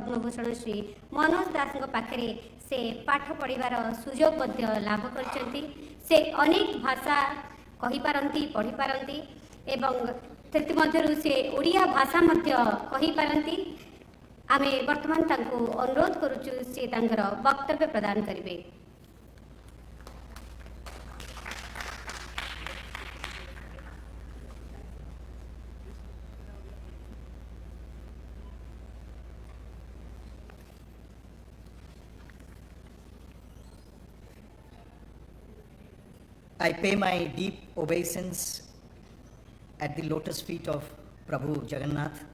पद्मभूषण श्री मनोज दास पाखे से पाठ पढ़ार सुजोग लाभ करछंती। से अनेक भाषा कहि पारंती पढ़ी पारंती एवं तत्मध्यरु से ओडिया भाषा मध्य कहि पारंती। आमे वर्तमान तांको अनुरोध करूछु से तांकर वक्तव्य प्रदान करिवे। I pay my deep obeisance at the lotus feet of Prabhu Jagannath.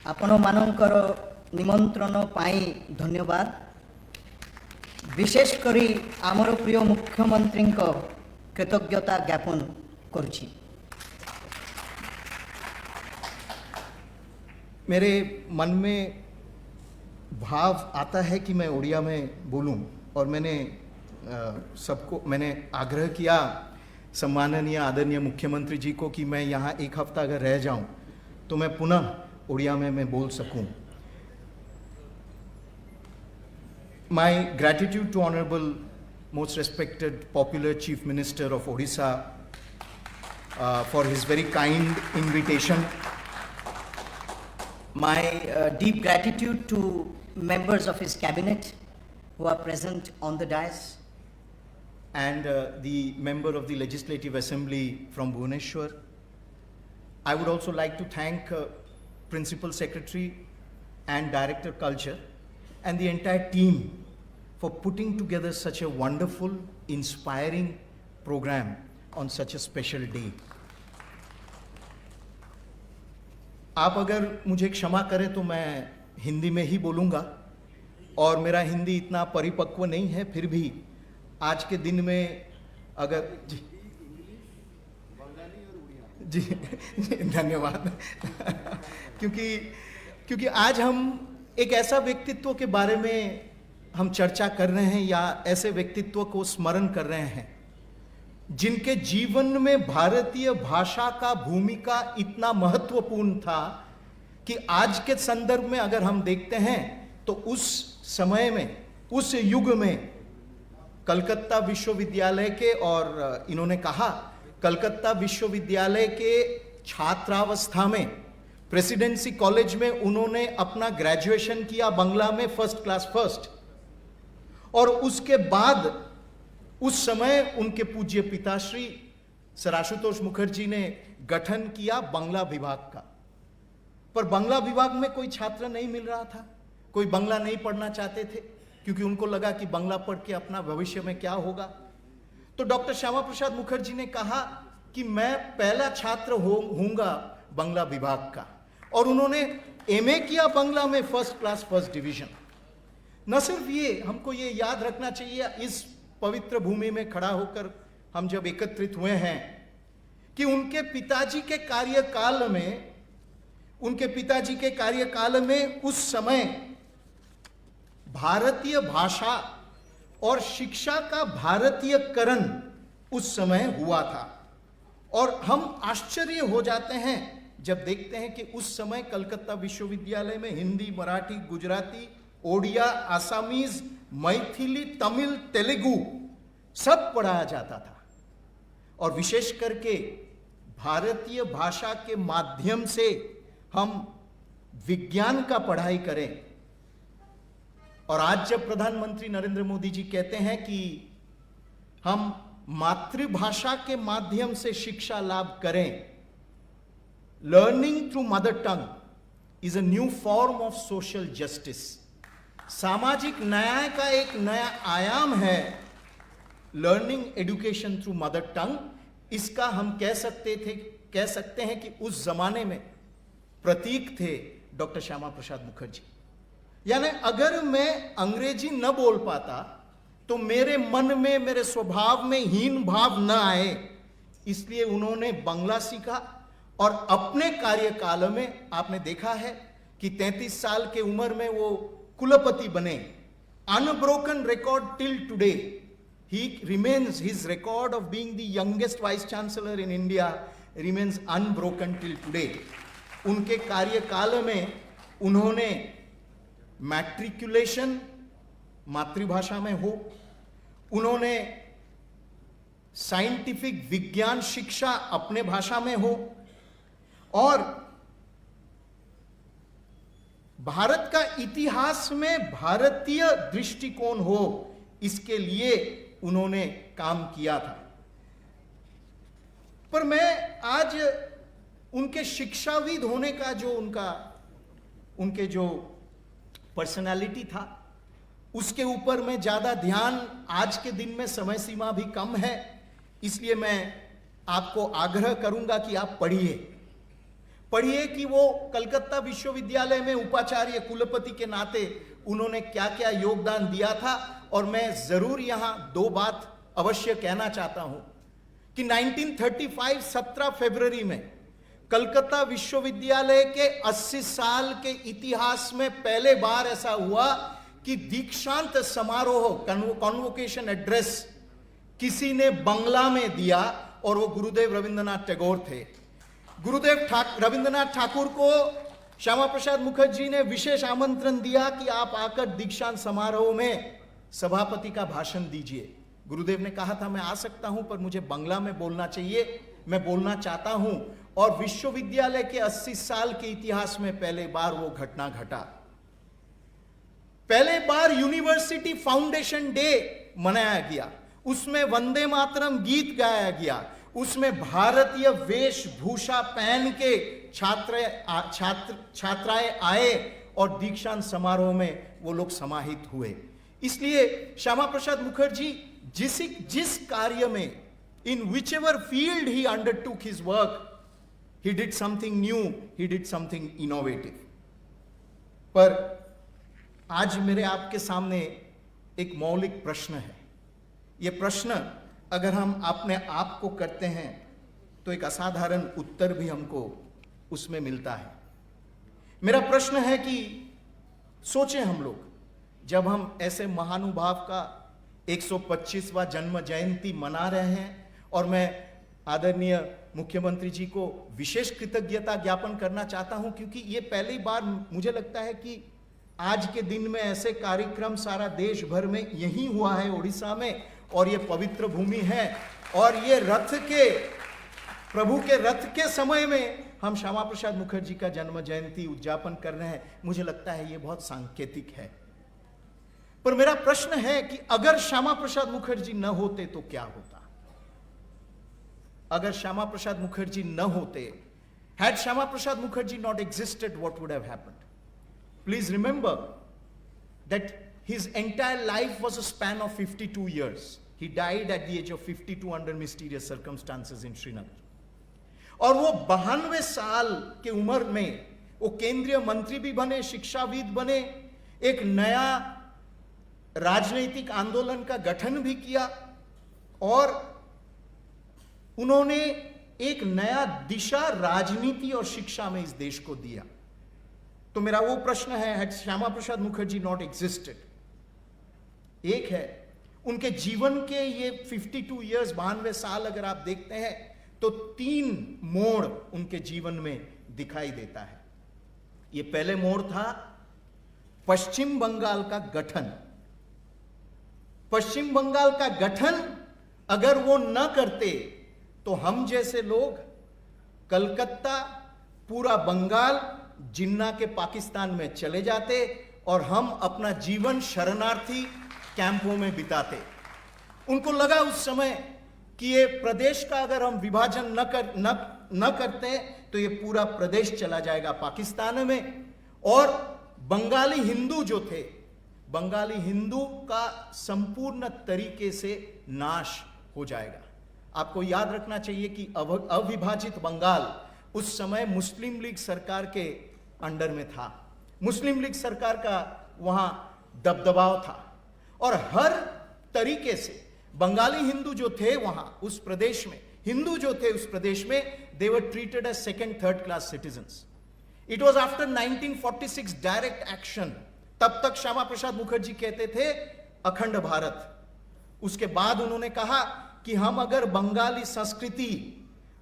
आपण मानकर निमंत्रण पाई धन्यवाद। विशेष करी आमर प्रिय मुख्यमंत्री कृतज्ञता ज्ञापन करुछि। मेरे मन में भाव आता है कि मैं उड़िया में बोलूं और मैंने मैंने आग्रह किया सम्माननीय आदरणीय मुख्यमंत्री जी को कि मैं यहाँ एक हफ्ता अगर रह जाऊं तो मैं पुनः उड़िया में मैं बोल सकूं। My gratitude to Honorable most respected popular Chief Minister of Odisha for his very kind invitation. My deep gratitude to members of his cabinet who are present on the dais, and the member of the Legislative Assembly from Bhubaneswar. I would also like to thank Principal Secretary and Director Culture and the entire team for putting together such a wonderful, inspiring program on such a special day. आप अगर मुझे क्षमा करें तो मैं हिंदी में ही बोलूँगा और मेरा हिंदी इतना परिपक्व नहीं है, फिर भी आज के दिन में अगर जी धन्यवाद क्योंकि आज हम एक ऐसा व्यक्तित्व के बारे में हम चर्चा कर रहे हैं या ऐसे व्यक्तित्व को स्मरण कर रहे हैं जिनके जीवन में भारतीय भाषा का भूमिका इतना महत्वपूर्ण था कि आज के संदर्भ में अगर हम देखते हैं तो उस समय में, उस युग में कलकत्ता विश्वविद्यालय के, और इन्होंने कहा कलकत्ता विश्वविद्यालय के छात्रावस्था में प्रेसिडेंसी कॉलेज में उन्होंने अपना ग्रेजुएशन किया बंगला में फर्स्ट क्लास फर्स्ट, और उसके बाद उस समय उनके पूज्य पिताश्री सर आशुतोष मुखर्जी ने गठन किया बंगला विभाग का। पर बंगला विभाग में कोई छात्र नहीं मिल रहा था, कोई बंगला नहीं पढ़ना चाहते थे क्योंकि उनको लगा कि बंगला पढ़ के अपना भविष्य में क्या होगा। तो डॉक्टर श्यामा प्रसाद मुखर्जी ने कहा कि मैं पहला छात्र होऊंगा बंगला विभाग का, और उन्होंने एमए किया बंगला में फर्स्ट क्लास फर्स्ट डिवीजन। न सिर्फ ये, हमको ये याद रखना चाहिए इस पवित्र भूमि में खड़ा होकर हम जब एकत्रित हुए हैं कि उनके पिताजी के कार्यकाल में उस समय भारतीय भाषा और शिक्षा का भारतीयकरण उस समय हुआ था। और हम आश्चर्य हो जाते हैं जब देखते हैं कि उस समय कलकत्ता विश्वविद्यालय में हिंदी, मराठी, गुजराती, ओडिया, आसामीज, मैथिली, तमिल, तेलुगु सब पढ़ाया जाता था। और विशेष करके भारतीय भाषा के माध्यम से हम विज्ञान का पढ़ाई करें। और आज जब प्रधानमंत्री नरेंद्र मोदी जी कहते हैं कि हम मातृभाषा के माध्यम से शिक्षा लाभ करें, learning through mother tongue is a new form of social justice. सामाजिक न्याय का एक नया आयाम है learning education through mother tongue. इसका हम कह सकते हैं कि उस जमाने में प्रतीक थे डॉक्टर श्यामा प्रसाद मुखर्जी। यानी अगर मैं अंग्रेजी न बोल पाता तो मेरे मन में, मेरे स्वभाव में हीन भाव न आए, इसलिए उन्होंने बंगला सीखा। और अपने कार्यकाल में आपने देखा है कि 33 साल के उम्र में वो कुलपति बने। Unbroken record till today he remains, his record of being the youngest vice chancellor in India remains unbroken till today. उनके कार्यकाल में उन्होंने मैट्रिकुलेशन मातृभाषा में हो, उन्होंने साइंटिफिक विज्ञान शिक्षा अपने भाषा में हो, और भारत का इतिहास में भारतीय दृष्टिकोण हो, इसके लिए उन्होंने काम किया था। पर मैं आज उनके शिक्षाविद होने का जो उनके जो पर्सनालिटी था, उसके ऊपर मैं ज्यादा ध्यान, आज के दिन में समय सीमा भी कम है, इसलिए मैं आपको आग्रह करूंगा कि आप पढ़िए कि वो कलकत्ता विश्वविद्यालय में उपाचार्य कुलपति के नाते उन्होंने क्या क्या योगदान दिया था। और मैं जरूर यहां दो बात अवश्य कहना चाहता हूं कि 1935 17 फरवरी में कलकत्ता विश्वविद्यालय के 80 साल के इतिहास में पहले बार ऐसा हुआ कि दीक्षांत समारोह, कॉन्वोकेशन एड्रेस किसी ने बंगला में दिया, और वो गुरुदेव रविंद्रनाथ टैगोर थे। गुरुदेव रविंद्रनाथ ठाकुर को श्यामा प्रसाद मुखर्जी ने विशेष आमंत्रण दिया कि आप आकर दीक्षांत समारोह में सभापति का भाषण दीजिए। गुरुदेव ने कहा था मैं आ सकता हूं, पर मुझे बंगला में बोलना चाहिए, मैं बोलना चाहता हूं। और विश्वविद्यालय के 80 साल के इतिहास में पहले बार वो घटना घटा। पहले बार यूनिवर्सिटी फाउंडेशन डे मनाया गया, उसमें वंदे मातरम गीत गाया गया, उसमें भारतीय वेशभूषा पहन के छात्राएं आए और दीक्षांत समारोह में वो लोग समाहित हुए। इसलिए श्यामा प्रसाद मुखर्जी जिस कार्य में, in whichever field he undertook his work, he did something new, he did something innovative। पर आज मेरे आपके सामने एक मौलिक प्रश्न है। यह प्रश्न अगर हम अपने आप को करते हैं तो एक असाधारण उत्तर भी हमको उसमें मिलता है। मेरा प्रश्न है कि सोचें हम लोग, जब हम ऐसे महानुभाव का 125वां जन्म जयंती मना रहे हैं, और मैं आदरणीय मुख्यमंत्री जी को विशेष कृतज्ञता ज्ञापन करना चाहता हूं, क्योंकि ये पहली बार मुझे लगता है कि आज के दिन में ऐसे कार्यक्रम सारा देश भर में यही हुआ है, उड़ीसा में, और ये पवित्र भूमि है, और ये प्रभु के रथ के समय में हम श्यामा प्रसाद मुखर्जी का जन्म जयंती उद्यापन कर रहे हैं। मुझे लगता है ये बहुत सांकेतिक है। पर मेरा प्रश्न है कि अगर श्यामा प्रसाद मुखर्जी न होते तो क्या होता? अगर श्यामा प्रसाद मुखर्जी न होते, had Shyama Prasad Mukherjee not existed, what would have happened? Please remember that his entire life was a span of 52 years. He died at the age of 52 under mysterious circumstances in Srinagar. और वो 92 साल के उम्र में वो केंद्रीय मंत्री भी बने, शिक्षाविद बने, एक नया राजनीतिक आंदोलन का गठन भी किया, और उन्होंने एक नया दिशा राजनीति और शिक्षा में इस देश को दिया। तो मेरा वो प्रश्न है, had Shyama Prasad Mukherjee not existed, एक है उनके जीवन के ये 52 इयर्स, 92 साल अगर आप देखते हैं तो 3 मोड़ उनके जीवन में दिखाई देता है। ये पहले मोड़ था पश्चिम बंगाल का गठन। पश्चिम बंगाल का गठन अगर वो न करते तो हम जैसे लोग कलकत्ता, पूरा बंगाल, जिन्ना के पाकिस्तान में चले जाते और हम अपना जीवन शरणार्थी कैंपों में बिताते। उनको लगा उस समय कि ये प्रदेश का अगर हम विभाजन न करते तो ये पूरा प्रदेश चला जाएगा पाकिस्तान में, और बंगाली हिंदू जो थे, बंगाली हिंदू का संपूर्ण तरीके से नाश हो जाएगा। आपको याद रखना चाहिए कि अविभाजित बंगाल उस समय मुस्लिम लीग सरकार के अंडर में था। मुस्लिम लीग सरकार का वहां दबदबाव था, और हर तरीके से बंगाली हिंदू जो थे वहां उस प्रदेश में, हिंदू जो थे उस प्रदेश में, they were treated as second, third class citizens. It was after 1946 direct action. तब तक श्यामा प्रसाद मुखर्जी कहते थे अखंड भारत। उसके बाद उन्होंने कहा कि हम अगर बंगाली संस्कृति,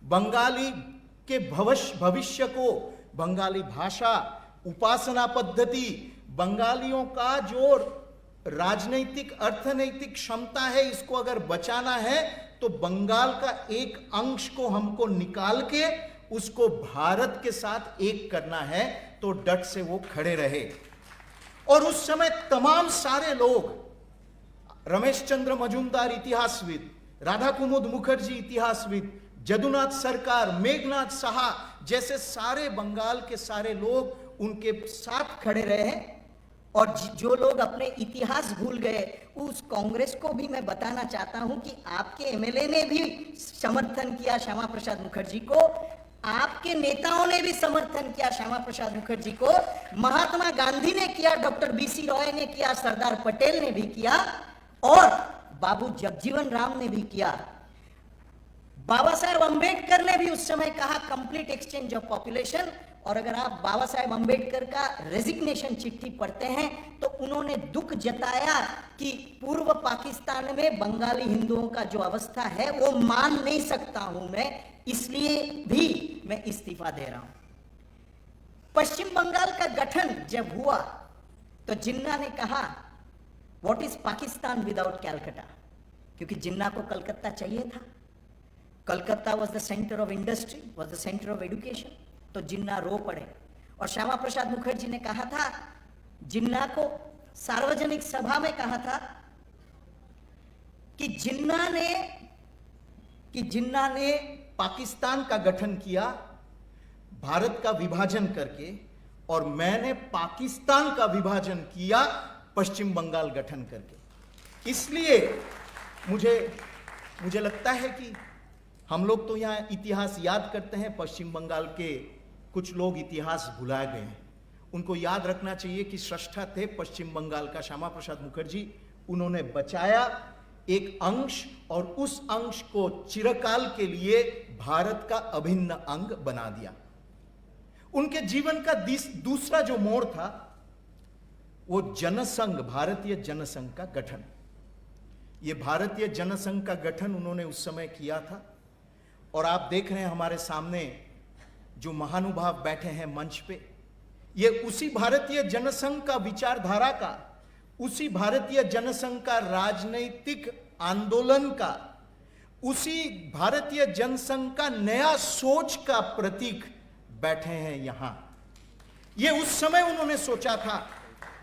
बंगाली के भविष्य को बंगाली भाषा, उपासना पद्धति, बंगालियों का जो राजनैतिक अर्थनैतिक क्षमता है, इसको अगर बचाना है तो बंगाल का एक अंश को हमको निकाल के उसको भारत के साथ एक करना है। तो डट से वो खड़े रहे। और उस समय तमाम सारे लोग, रमेश चंद्र मजूमदार इतिहासविद, राधा कुमुद मुखर्जी इतिहासविद, जदुनाथ सरकार, मेघनाथ साहा जैसे सारे बंगाल के सारे लोग उनके साथ खड़े रहे। और जो लोग अपने इतिहास भूल गए, उस कांग्रेस को भी मैं बताना चाहता हूं कि आपके एमएलए ने भी समर्थन किया श्यामा प्रसाद मुखर्जी को, आपके नेताओं ने भी समर्थन किया श्यामा प्रसाद मुखर्जी को, महात्मा गांधी ने किया, डॉक्टर बीसी रॉय ने किया, सरदार पटेल ने भी किया और बाबू जगजीवन राम ने भी किया। बाबा साहेब अंबेडकर ने भी उस समय कहा कंप्लीट एक्सचेंज ऑफ पॉपुलेशन। और अगर आप बाबा साहेब अंबेडकर का रेजिग्नेशन चिट्ठी पढ़ते हैं तो उन्होंने दुख जताया कि पूर्व पाकिस्तान में बंगाली हिंदुओं का जो अवस्था है वो मान नहीं सकता हूं मैं, इसलिए भी मैं इस्तीफा दे रहा हूं। पश्चिम बंगाल का गठन जब हुआ तो जिन्ना ने कहा what is Pakistan without Calcutta, क्योंकि जिन्ना को कलकत्ता चाहिए था। Calcutta was the centre of industry, was the centre of education. तो जिन्ना रो पड़े और श्यामा प्रसाद मुखर्जी ने कहा था, जिन्ना को सार्वजनिक सभा में कहा था कि जिन्ना ने पाकिस्तान का गठन किया भारत का विभाजन करके, और मैंने पाकिस्तान का विभाजन किया पश्चिम बंगाल गठन करके। इसलिए मुझे लगता है कि हम लोग तो यहाँ इतिहास याद करते हैं, पश्चिम बंगाल के कुछ लोग इतिहास भुला गए हैं। उनको याद रखना चाहिए कि स्रष्टा थे पश्चिम बंगाल का श्यामा प्रसाद मुखर्जी। उन्होंने बचाया एक अंश और उस अंश को चिरकाल के लिए भारत का अभिन्न अंग बना दिया। उनके जीवन का दूसरा जो मोड़ था वो जनसंघ, भारतीय जनसंघ का गठन। ये भारतीय जनसंघ का गठन उन्होंने उस समय किया था। और आप देख रहे हैं हमारे सामने जो महानुभाव बैठे हैं मंच पे, ये उसी भारतीय जनसंघ का विचारधारा का, उसी भारतीय जनसंघ का राजनीतिक आंदोलन का, उसी भारतीय जनसंघ का नया सोच का प्रतीक बैठे हैं यहां। ये उस समय उन्होंने सोचा था,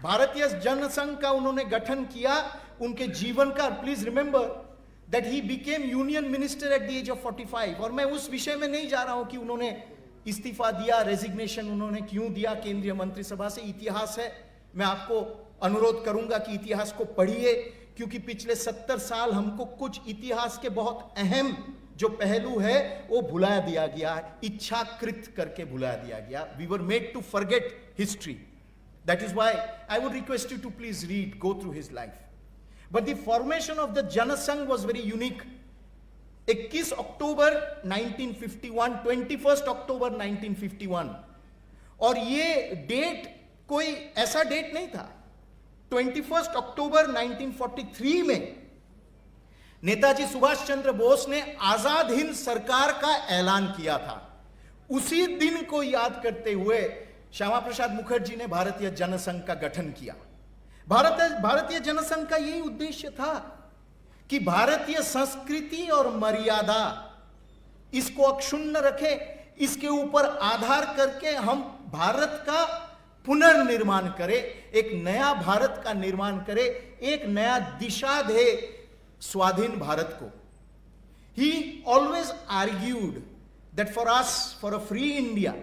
भारतीय जनसंघ का उन्होंने गठन किया। उनके जीवन का, please remember that he became union minister at the age of 45। और मैं उस विषय में नहीं जा रहा हूं कि उन्होंने इस्तीफा दिया, रेजिग्नेशन उन्होंने क्यों दिया केंद्रीय मंत्रिसभा से। इतिहास है, मैं आपको अनुरोध करूंगा कि इतिहास को पढ़िए, क्योंकि पिछले 70 साल हमको कुछ इतिहास के बहुत अहम जो पहलू है वो भुला दिया गया, इच्छाकृत करके भुला दिया गया। We were made to forget history. That is why I would request you to please read, go through his life. But the formation of the Janasangh was very unique. 21 अक्टूबर 1951, 21 अक्टूबर 1951, और ये डेट कोई ऐसा डेट नहीं था। 21 अक्टूबर 1943 में नेताजी सुभाष चंद्र बोस ने आजाद हिंद सरकार का ऐलान किया था। उसी दिन को याद करते हुए श्यामा प्रसाद मुखर्जी ने भारतीय जनसंघ का गठन किया। भारतीय जनसंघ का यही उद्देश्य था कि भारतीय संस्कृति और मर्यादा इसको अक्षुण्ण रखे, इसके ऊपर आधार करके हम भारत का पुनर्निर्माण करें, एक नया भारत का निर्माण करें, एक नया दिशा दे स्वाधीन भारत को। He always argued that for us, for a free India,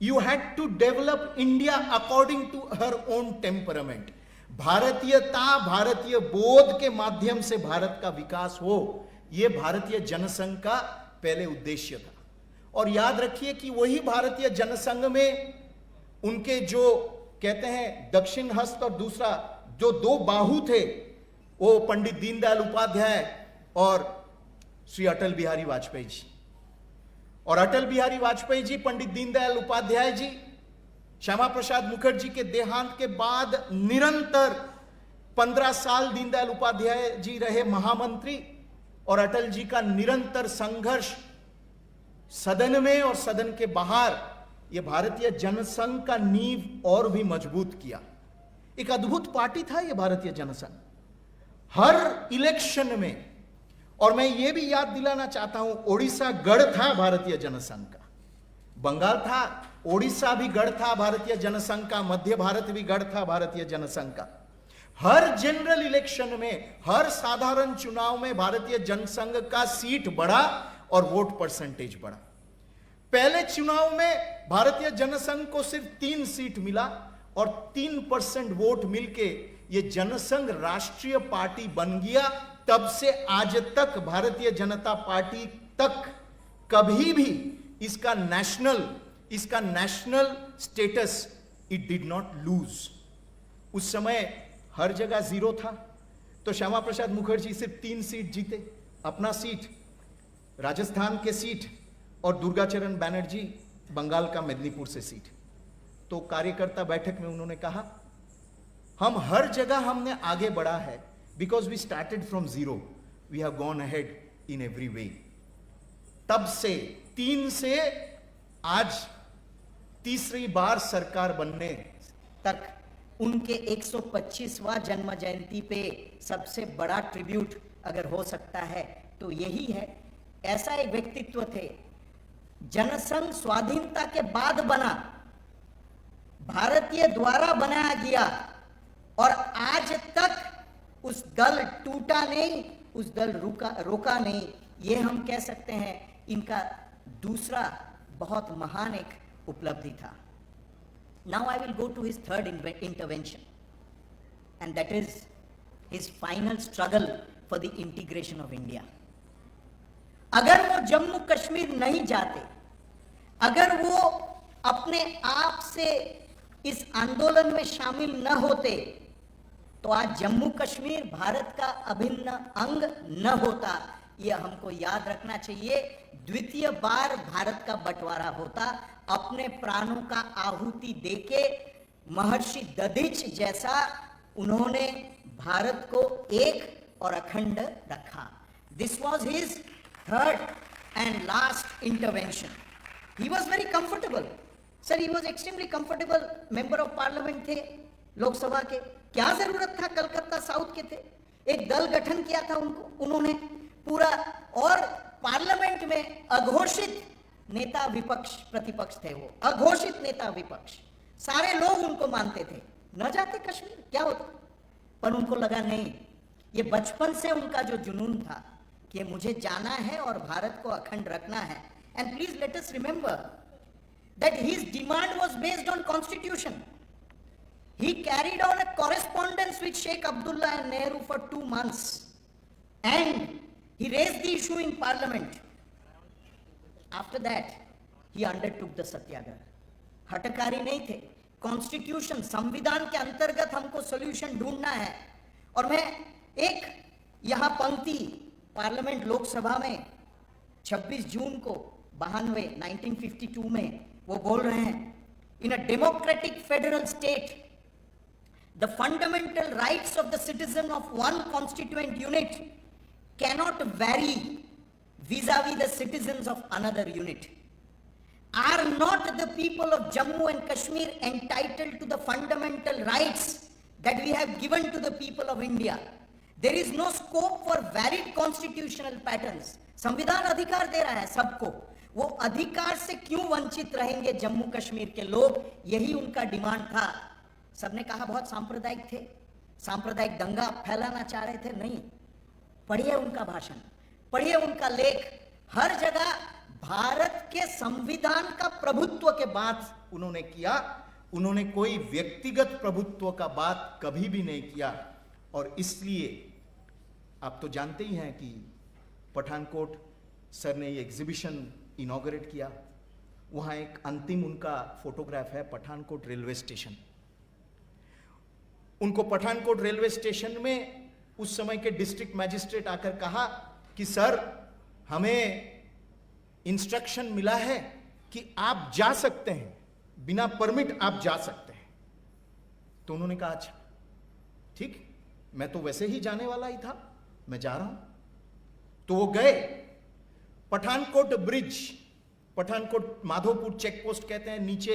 you had to develop India according to her own temperament. भारतीयता, भारतीय बोध के माध्यम से भारत का विकास हो, यह भारतीय जनसंघ का पहले उद्देश्य था। और याद रखिए कि वही भारतीय जनसंघ में उनके जो कहते हैं दक्षिण हस्त और दूसरा जो दो बाहु थे, वो पंडित दीनदयाल उपाध्याय और श्री अटल बिहारी वाजपेयी जी। और अटल बिहारी वाजपेयी जी, पंडित दीनदयाल उपाध्याय जी, श्यामा प्रसाद मुखर्जी के देहांत के बाद निरंतर 15 साल दीनदयाल उपाध्याय जी रहे महामंत्री, और अटल जी का निरंतर संघर्ष सदन में और सदन के बाहर ये भारतीय जनसंघ का नींव और भी मजबूत किया। एक अद्भुत पार्टी था ये भारतीय जनसंघ। हर इलेक्शन में, और मैं ये भी याद दिलाना चाहता हूं, ओडिशा गढ़ था भारतीय जनसंघ का, बंगाल था, ओडिशा भी गढ़ था भारतीय जनसंघ का, मध्य भारत भी गढ़ था भारतीय जनसंघ का। हर जनरल इलेक्शन में, हर साधारण चुनाव में भारतीय जनसंघ का सीट बढ़ा और वोट परसेंटेज बढ़ा। पहले चुनाव में भारतीय जनसंघ को सिर्फ 3 सीट मिला और 3% वोट मिलके ये जनसंघ राष्ट्रीय पार्टी बन गया। तब से आज तक भारतीय जनता पार्टी तक कभी भी इसका national status it did not lose. उस समय हर जगह 0 था। तो श्यामा प्रसाद मुखर्जी सिर्फ 3 सीट जीते, अपना सीट, राजस्थान के सीट, और दुर्गाचरण बैनर्जी बंगाल का मेदिनीपुर से सीट। तो कार्यकर्ता बैठक में उन्होंने कहा, हम हर जगह हमने आगे बढ़ा है, because we started from 0, we have gone ahead in every way. तब से 3 से आज तीसरी बार सरकार बनने तक उनके 125वां जन्म जयंती पे सबसे बड़ा ट्रिब्यूट अगर हो सकता है तो यही है। ऐसा एक व्यक्तित्व थे। जनसंघ स्वाधीनता के बाद बना, भारतीय द्वारा बनाया गया, और आज तक उस दल टूटा नहीं, उस दल रोका नहीं। ये हम कह सकते हैं इनका दूसरा बहुत महान एक उपलब्धि था। Now I will go to his third intervention, and that is his final struggle for the integration of India. अगर वो जम्मू कश्मीर नहीं जाते, अगर वो अपने आप से इस आंदोलन में शामिल न होते, तो आज जम्मू कश्मीर भारत का अभिन्न अंग न होता। यह हमको याद रखना चाहिए। द्वितीय बार भारत का बंटवारा होता। अपने प्राणों का आहुति देके महर्षि दधीच जैसा उन्होंने भारत को एक और अखंड रखा। This was his third and last intervention. He was very comfortable sir, he was extremely comfortable. Member of parliament थे लोकसभा के, क्या जरूरत था, कलकत्ता साउथ के थे। एक दल गठन किया था उन्होंने पूरा, और पार्लियामेंट में अघोषित नेता विपक्ष प्रतिपक्ष थे वो, अघोषित नेता विपक्ष। सारे लोग उनको मानते थे। न जाते कश्मीर क्या होता, पर उनको लगा नहीं, ये बचपन से उनका जो जुनून था कि मुझे जाना है और भारत को अखंड रखना है। And please let us remember that his demand was based on constitution. He carried on a correspondence with Sheikh Abdullah and Nehru for 2 months, and he raised the issue in parliament. After that, he undertook the satyagraha. हटकारी नहीं थे। Constitution, संविधान के अंतर्गत हमको solution ढूंढना है। और मैं एक यहां पंक्ति पार्लियामेंट लोकसभा में 26 जून को 1952 में वो बोल रहे हैं, in a democratic federal state the fundamental rights of the citizen of one constituent unit cannot vary vis-a-vis the citizens of another unit. Are not the people of Jammu and Kashmir entitled to the fundamental rights that we have given to the people of India? There is no scope for varied constitutional patterns. संविधान अधिकार दे रहा है सबको, वो अधिकार से क्यों वंचित रहेंगे जम्मू कश्मीर के लोग? यही उनका डिमांड था। सबने कहा बहुत सांप्रदायिक थे, सांप्रदायिक दंगा फैलाना चाह रहे थे। नहीं, पढ़िए उनका भाषण, पढ़िए उनका लेख। हर जगह भारत के संविधान का प्रभुत्व के बात उन्होंने किया। उन्होंने कोई व्यक्तिगत प्रभुत्व का बात कभी भी नहीं किया। और इसलिए आप तो जानते ही हैं कि पठानकोट सर ने ये एग्जीबिशन इनॉग्रेट किया। वहां एक अंतिम उनका फोटोग्राफ है पठानकोट रेलवे स्टेशन। उनको पठानकोट रेलवे स्टेशन में उस समय के डिस्ट्रिक्ट मैजिस्ट्रेट आकर कहा कि सर, हमें इंस्ट्रक्शन मिला है कि आप जा सकते हैं, बिना परमिट आप जा सकते हैं। तो उन्होंने कहा अच्छा ठीक, मैं तो वैसे ही जाने वाला ही था, मैं जा रहा हूं। तो वो गए। पठानकोट पठानकोट माधोपुर चेक पोस्ट कहते हैं, नीचे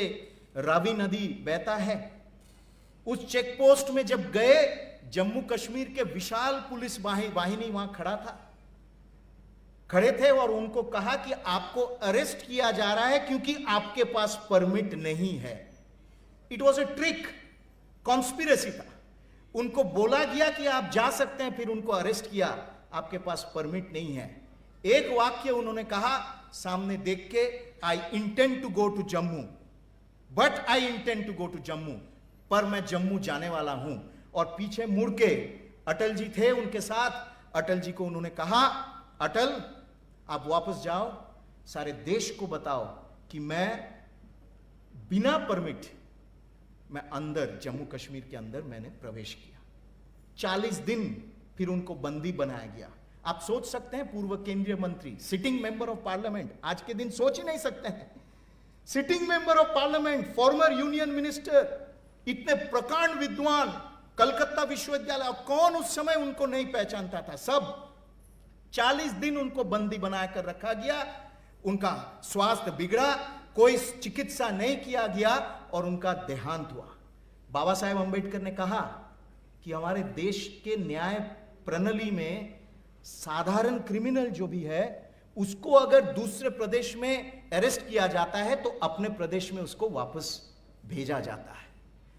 रावी नदी बहता है। उस चेक पोस्ट में जब गए, जम्मू कश्मीर के विशाल पुलिस वाहिनी वहां खड़े थे और उनको कहा कि आपको अरेस्ट किया जा रहा है क्योंकि आपके पास परमिट नहीं है। It was a trick, conspiracy था। उनको बोला गया कि आप जा सकते हैं, फिर उनको अरेस्ट किया, आपके पास परमिट नहीं है। एक वाक्य उन्होंने कहा सामने देख के, I intend to go to Jammu, but I intend to go to Jammu, पर मैं जम्मू जाने वाला हूं। और पीछे मुड़ के अटल जी थे उनके साथ। अटल जी को उन्होंने कहा, अटल आप वापस जाओ, सारे देश को बताओ कि मैं बिना परमिट मैं अंदर जम्मू कश्मीर के अंदर मैंने प्रवेश किया। 40 दिन फिर उनको बंदी बनाया गया। आप सोच सकते हैं, पूर्व केंद्रीय मंत्री, सिटिंग मेंबर ऑफ पार्लियामेंट, आज के दिन सोच ही नहीं सकते हैं, sitting member of parliament, former union minister, इतने प्रकांड विद्वान, कलकत्ता विश्वविद्यालय, कौन उस समय उनको नहीं पहचानता था? सब 40 दिन उनको बंदी बनाकर रखा गया। उनका स्वास्थ्य बिगड़ा, कोई चिकित्सा नहीं किया गया और उनका देहांत हुआ। बाबा साहेब अंबेडकर ने कहा कि हमारे देश के न्याय प्रणाली में साधारण क्रिमिनल जो भी है, उसको अगर दूसरे प्रदेश में अरेस्ट किया जाता है तो अपने प्रदेश में उसको वापस भेजा जाता है।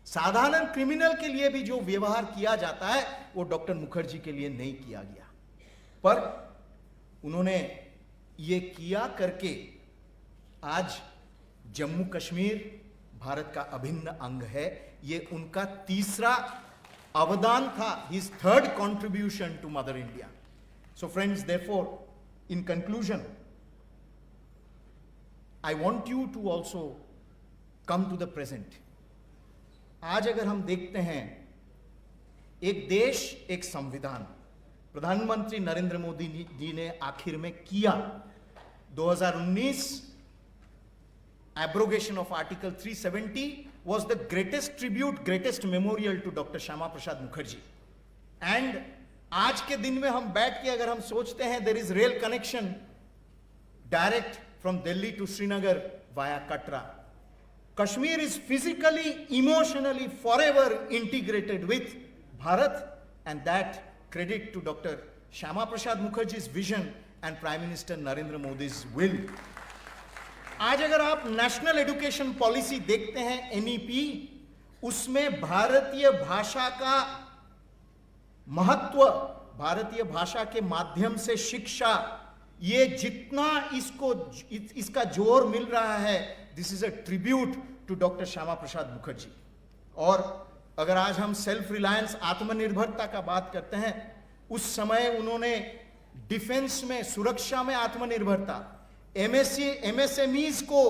साधारण क्रिमिनल के लिए भी जो व्यवहार किया जाता है वो डॉक्टर मुखर्जी के लिए नहीं किया गया, पर उन्होंने ये किया करके आज जम्मू कश्मीर भारत का अभिन्न अंग है। ये उनका तीसरा अवदान था, his third contribution to mother India. So friends, therefore in conclusion I want you to also come to the present. आज अगर हम देखते हैं, एक देश एक संविधान, प्रधानमंत्री नरेंद्र मोदी जी ने आखिर में किया 2019 abrogation of Article 370 was the greatest tribute, greatest memorial to Dr. Shyama Prasad Mukherjee. And आज के दिन में हम बैठ के अगर हम सोचते हैं, there is rail connection direct from Delhi to Srinagar via Katra. Kashmir is physically, emotionally, forever integrated with Bharat, and that credit to Dr. Shyama Prasad Mukherjee's vision and Prime Minister Narendra Modi's will. आज अगर आप national education policy देखते हैं, NEP, उसमें भारतीय भाषा का महत्व, भारतीय भाषा के माध्यम से शिक्षा, ये जितना इसका जोर मिल रहा है, this is a tribute to doctor Shyama Prasad Mukherjee. और अगर आज हम सेल्फ रिलायंस, आत्मनिर्भरता का बात करते हैं, उस समय उन्होंने डिफेंस में, सुरक्षा में आत्मनिर्भरता, एमएसएमईज को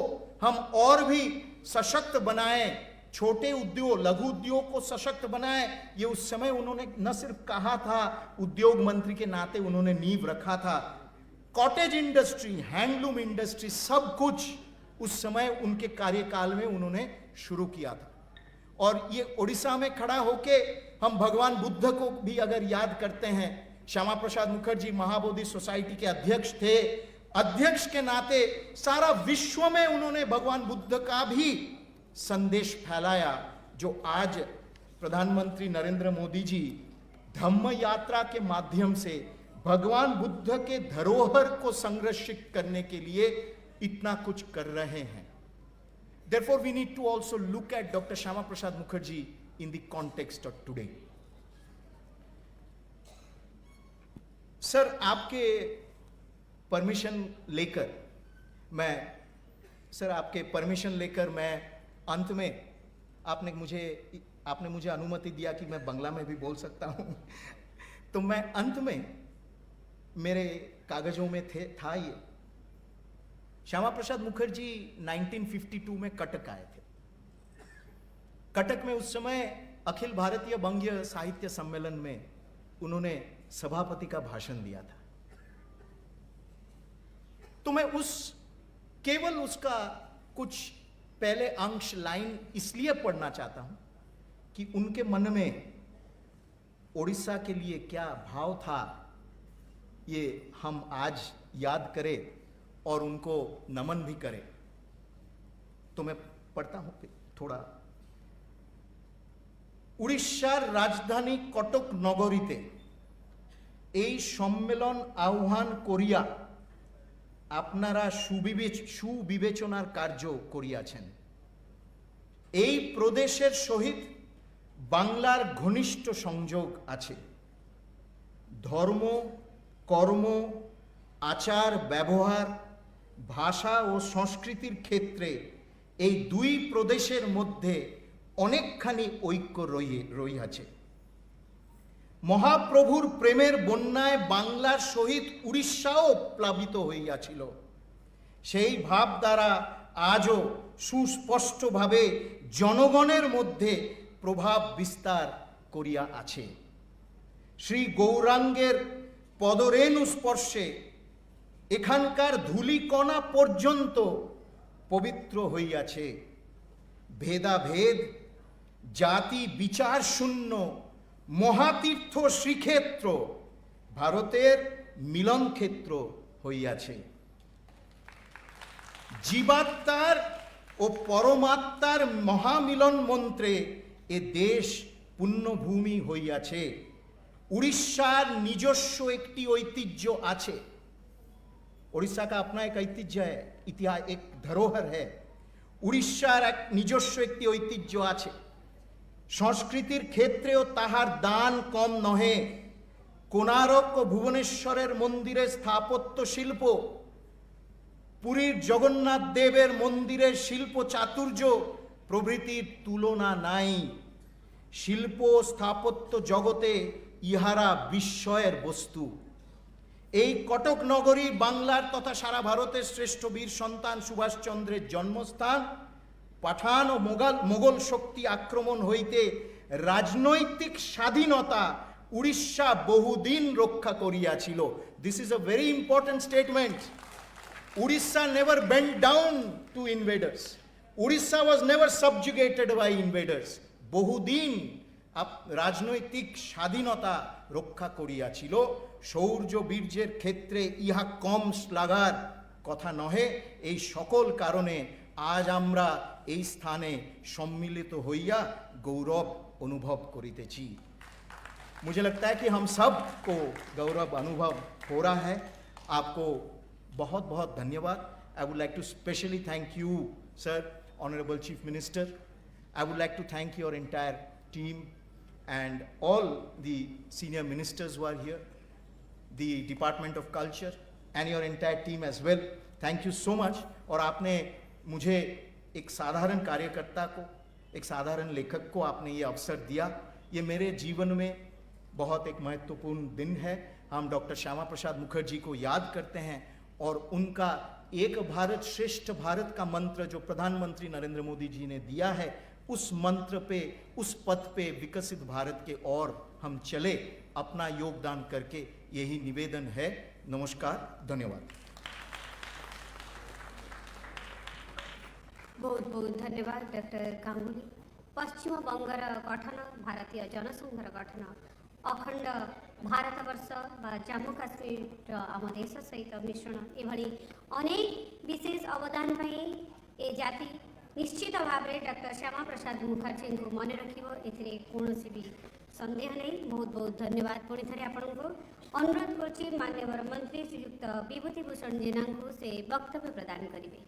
हम और भी सशक्त बनाएं, छोटे उद्योग, लघु उद्योग को सशक्त बनाएं, ये उस समय उन्होंने न सिर्फ कहा था, उद्योग मंत्री के नाते उन्होंने नींव रखा था। कॉटेज इंडस्ट्री, हैंडलूम इंडस्ट्री, सब कुछ उस समय उनके कार्यकाल में उन्होंने शुरू किया था। और ये उड़ीसा में खड़ा होके हम भगवान बुद्ध को भी अगर याद करते हैं, श्यामा प्रसाद मुखर्जी महाबोधि सोसाइटी के अध्यक्ष थे। अध्यक्ष के नाते सारा विश्व में उन्होंने भगवान बुद्ध का भी संदेश फैलाया, जो आज प्रधानमंत्री नरेंद्र मोदी जी धम्म यात्रा के माध्यम से भगवान बुद्ध के धरोहर को संरक्षित करने के लिए इतना कुछ कर रहे हैं। Therefore, we need to also look at Dr. Shyama Prasad Mukherjee in the context of today. Sir, आपके परमिशन लेकर मैं अंत में आपने मुझे अनुमति दिया कि मैं बंगला में भी बोल सकता हूं तो मैं अंत में, मेरे कागजों में था ये, श्यामा प्रसाद मुखर्जी 1952 में कटक आए थे। कटक में उस समय अखिल भारतीय बंगीय साहित्य सम्मेलन में उन्होंने सभापति का भाषण दिया था। तो मैं केवल उसका कुछ पहले अंश, लाइन इसलिए पढ़ना चाहता हूं कि उनके मन में ओडिशा के लिए क्या भाव था, ये हम आज याद करें और उनको नमन भी करें। तो मैं पढ़ता हूं थोड़ा। উড়িষ্যার রাজধানী কটক নগরীতে এই সম্মেলন আহ্বান করিয়া আপনারা সুবিবেচনার কার্য করিয়াছেন। এই প্রদেশের সহিত বাংলার ঘনিষ্ঠ সংযোগ আছে। ধর্ম, কর্ম, আচার ব্যবহার, ভাষা ও সংস্কৃতির ক্ষেত্রে এই দুই প্রদেশের মধ্যে অনেকখানি ঐক্য রহিয়াছে। মহাপ্রভুর প্রেমের বন্যায় বাংলার সহিত উড়িষ্যাও প্লাবিত হইয়াছিল। সেই ভাব দ্বারা আজও সুস্পষ্টভাবে জনগণের মধ্যে প্রভাব বিস্তার করিয়া আছে। শ্রী গৌরাঙ্গের পদরেণু স্পর্শে এখানকার ধূলিকণা পর্যন্ত পবিত্র হইয়াছে। ভেদাভেদ, জাতি বিচার শূন্য মহাতীর্থ শ্রীক্ষেত্র ভারতের মিলন ক্ষেত্র হইয়াছে। জীবাত্মার ও পরমাত্মার মহামিলন মন্ত্রে এ দেশ পুণ্যভূমি হইয়াছে। উড়িষ্যার নিজস্ব একটি ঐতিহ্য আছে। उड़ीसा का अपना एक ऐतिह्य है, इतिहास, एक धरोहर है। উড়িষ্যার এক নিজস্ব একটি ঐতিহ্য আছে। সংস্কৃতির ক্ষেত্রেও তাহার দান কম নহে। কোণারক ও ভুবনেশ্বরের মন্দিরের স্থাপত্য শিল্প, পুরীর জগন্নাথ দেবের মন্দিরের শিল্প চাতুর্য প্রভৃতির তুলনা নাই। শিল্প স্থাপত্য জগতে ইহারা বিস্ময়ের বস্তু। এই কটক নগরী বাংলার তথা সারা ভারতের শ্রেষ্ঠ বীর সন্তান সুভাষচন্দ্রের জন্মস্থান। পাঠান ও মোগল শক্তি আক্রমণ হইতে রাজনৈতিক স্বাধীনতা উড়িষ্যা বহুদিন রক্ষা করিয়াছিল। This is a very important statement. Orissa never bent down to invaders. Orissa was never subjugated by invaders. বহুদিন রাজনৈতিক স্বাধীনতা রক্ষা করিয়াছিল। শৌর্য বীর্যের ক্ষেত্রে ইহা কম শ্লাঘার কথা নহে। এই সকল কারণে আজ আমরা এই স্থানে সম্মিলিত হইয়া গৌরব অনুভব করিতেছি। मुझे लगता है कि हम सब को गौरव अनुभव हो रहा है। आपको बहुत बहुत धन्यवाद। I would like to specially thank you, sir, Honorable Chief Minister. I would like to thank your entire team and all the senior ministers who are here, the Department of Culture and your entire team as well. Thank you so much. और आपने मुझे एक साधारण कार्यकर्ता को, एक साधारण लेखक को आपने ये अवसर दिया। ये मेरे जीवन में बहुत एक महत्वपूर्ण दिन है। हम डॉक्टर श्यामा प्रसाद मुखर्जी को याद करते हैं और उनका एक भारत श्रेष्ठ भारत का मंत्र जो प्रधानमंत्री नरेंद्र मोदी जी ने दिया है, उस मंत्र पे, उस पथ पे विकसित भारत के और हम चले, अपना योगदान करके, यही निवेदन है। नमस्कार, धन्यवाद। बहुत बहुत धन्यवाद डॉक्टर गांगुली। पश्चिम बंगर गठन, भारतीय जनसंघर गठन, अखंड भारतवर्ष बा जम्मू काश्मीर आम देश सहित मिश्रण, एभली अनेक विशेष अवदान पाई ए जाति निश्चित भाव में डॉक्टर श्यामा प्रसाद मुखर्जी को मन रखिबो, एथिरे कोनोसी भी संदेह नहीं। बहुत बहुत धन्यवाद। पुणी थे आपको अनुरोध करछि माननीय मंत्री श्रीयुक्त विभूति भूषण जेना को से वक्तव्य प्रदान करेंगे।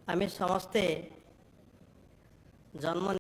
आमी समस्ते जन्म